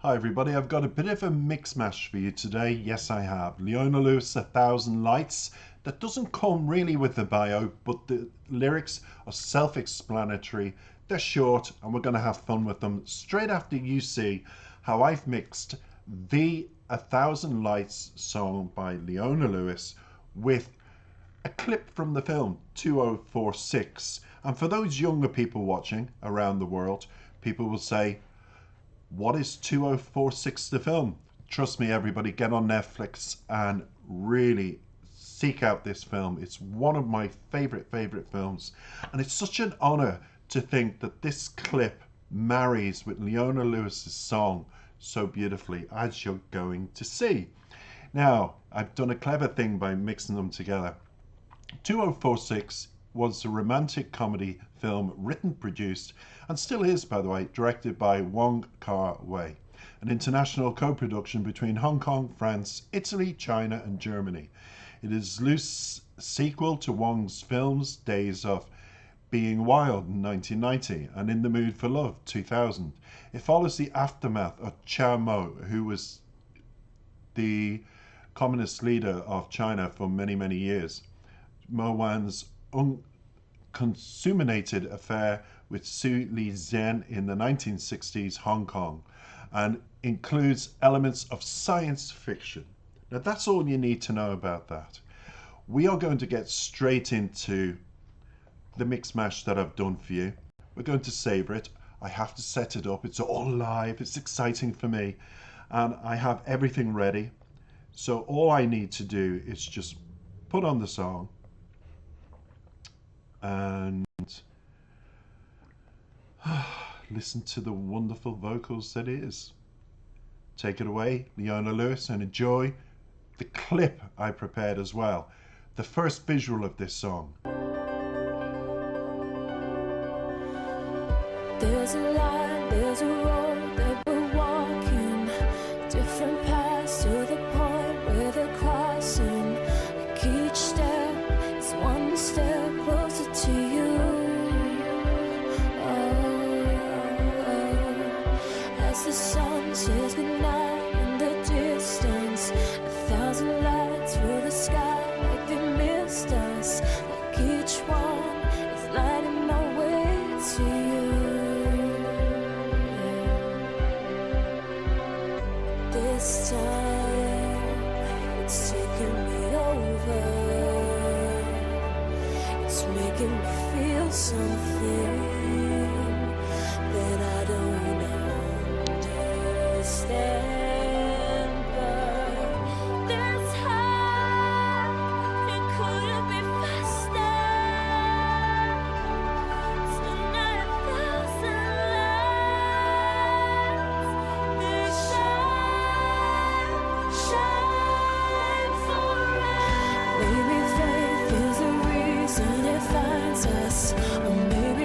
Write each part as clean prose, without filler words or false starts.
Hi everybody, I've got a bit of a mix mash for you today. Yes, I have. Leona Lewis, 1,000 Lights. That doesn't come really with the bio, but the lyrics are self-explanatory. They're short and we're going to have fun with them straight after you see how I've mixed the 1,000 Lights song by Leona Lewis with a clip from the film 2046. And for those younger people watching around the world, people will say, what is 2046 the film? Trust me, everybody, get on Netflix and really seek out this film. It's one of my favorite films, and it's such an honor to think that this clip marries with Leona Lewis's song so beautifully, as you're going to see. Now, I've done a clever thing by mixing them together. 2046 was a romantic comedy film written, produced, and still is, by the way, directed by Wong Kar-wai, an international co-production between Hong Kong, France, Italy, China, and Germany. It is a loose sequel to Wong's films Days of Being Wild in 1990 and In the Mood for Love 2000. It follows the aftermath of Cha Mo, who was the communist leader of China for many years. Mo Wan's consummated affair with Su Li Zhen in the 1960s Hong Kong, and includes elements of science fiction. Now that's all you need to know about that. We are going to get straight into the mix mash that I've done for you. We're going to savor it. I have to set it up. It's all live. It's exciting for me, and I have everything ready. So all I need to do is just put on the song and listen to the wonderful vocals that is. Take it away, Leona Lewis, and enjoy the clip I prepared as well. The first visual of this song. There's a line, there's a road that we're walking, different paths to the point where they're crossing. Like each step is one step closer to you. As the sun says goodnight in the distance, 1,000 lights fill the sky like they missed us. Like each one is lighting my way to you. This time, it's taking me over. It's making me feel something that I don't understand. But this time, it couldn't be faster. Tonight, 1,000 lights, they shine forever. Maybe faith is the reason it finds us, or maybe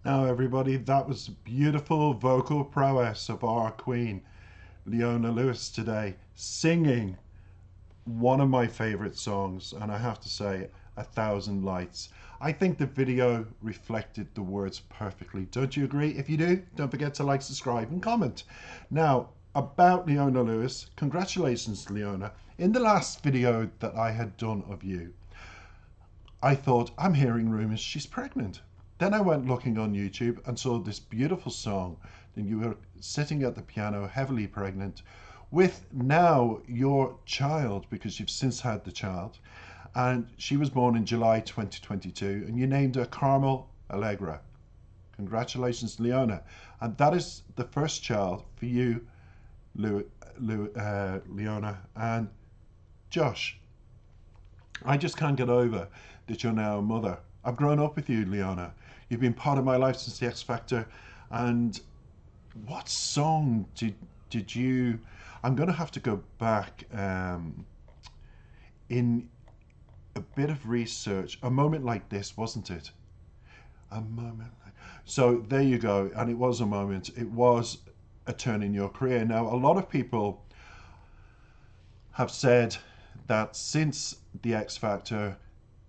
Now, everybody, that was beautiful vocal prowess of our queen, Leona Lewis, today, singing one of my favorite songs, and I have to say, A Thousand Lights. I think the video reflected the words perfectly. Don't you agree? If you do, don't forget to like, subscribe, and comment. Now, about Leona Lewis, congratulations, Leona. In the last video that I had done of you, I thought, I'm hearing rumors she's pregnant. Then I went looking on YouTube and saw this beautiful song. Then you were sitting at the piano, heavily pregnant, with now your child, because you've since had the child. And she was born in July 2022, and you named her Carmel Allegra. Congratulations, Leona. And that is the first child for you, Leona, and Josh. I just can't get over that you're now a mother. I've grown up with you, Leona. You've been part of my life since the X Factor. And what song did you? I'm going to have to go back in a bit of research. A moment like this, wasn't it? A moment. So there you go. And it was a moment. It was a turn in your career. Now, a lot of people have said that since the X Factor,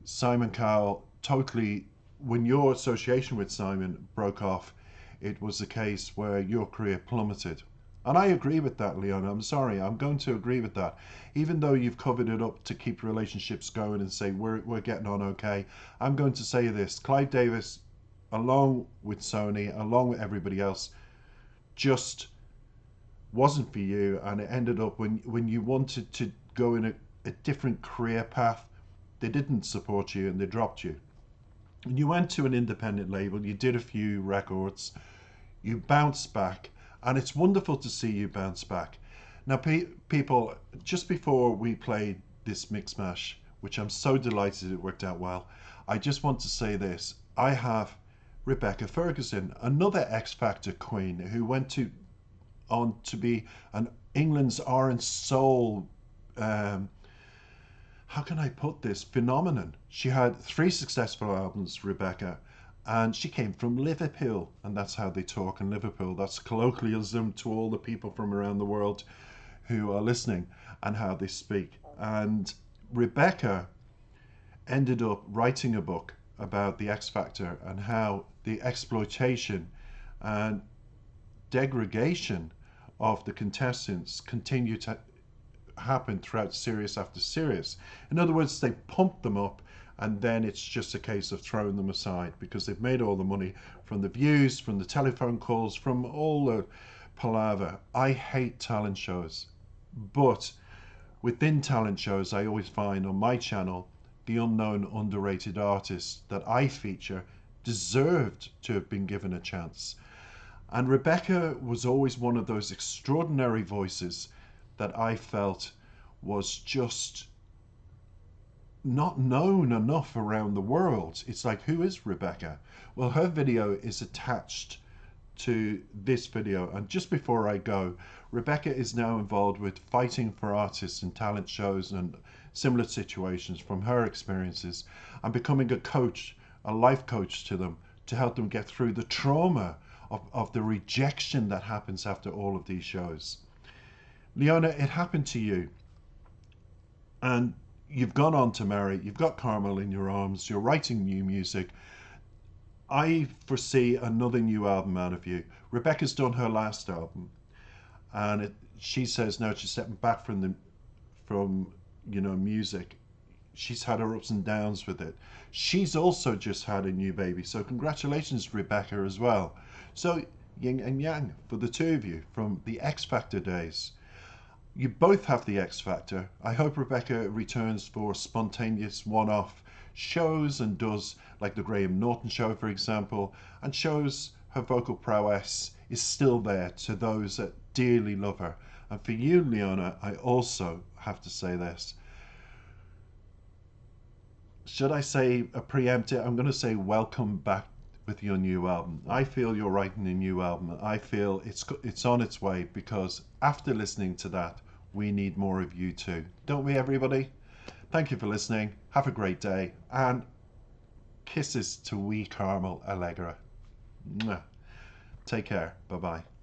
Simon Cowell totally, when your association with Simon broke off, it was a case where your career plummeted. And I agree with that, Leona. I'm sorry, I'm going to agree with that. Even though you've covered it up to keep relationships going and say we're getting on okay, I'm going to say this. Clive Davis, along with Sony, along with everybody else, just wasn't for you, and it ended up when you wanted to go in a different career path, they didn't support you and they dropped you. And you went to an independent label, you did a few records, you bounced back, and it's wonderful to see you bounce back. Now, people, just before we played this mix mash, which I'm so delighted it worked out well, I just want to say this. I have Rebecca Ferguson, another X Factor queen who went on to be an England's R&B soul, how can I put this, phenomenon. She had 3 successful albums, Rebecca, and she came from Liverpool, and that's how they talk in Liverpool. That's colloquialism to all the people from around the world who are listening and how they speak. And Rebecca ended up writing a book about the X Factor and how the exploitation and degradation of the contestants continued to happen throughout series after series. In other words, they pump them up and then it's just a case of throwing them aside because they've made all the money from the views, from the telephone calls, from all the palaver. I hate talent shows, but within talent shows I always find on my channel the unknown underrated artists that I feature deserved to have been given a chance. And Rebecca was always one of those extraordinary voices that I felt was just not known enough around the world. It's like, who is Rebecca? Well, her video is attached to this video. And just before I go, Rebecca is now involved with fighting for artists in talent shows and similar situations from her experiences and becoming a coach, a life coach to them to help them get through the trauma of the rejection that happens after all of these shows. Leona, it happened to you. And you've gone on to marry, you've got Carmel in your arms, you're writing new music. I foresee another new album out of you. Rebecca's done her last album, and she says now she's stepping back from music. She's had her ups and downs with it. She's also just had a new baby, so congratulations, Rebecca, as well. So yin and yang for the two of you from the X Factor days. You both have the X Factor. I hope Rebecca returns for spontaneous one-off shows and does like the Graham Norton show, for example, and shows her vocal prowess is still there to those that dearly love her. And for you, Leona, I also have to say this. Should I say a preemptive? I'm going to say welcome back with your new album. I feel you're writing a new album. I feel it's on its way because after listening to that, we need more of you too. Don't we, everybody? Thank you for listening. Have a great day. And kisses to wee Carmel Allegra. Mwah. Take care. Bye bye.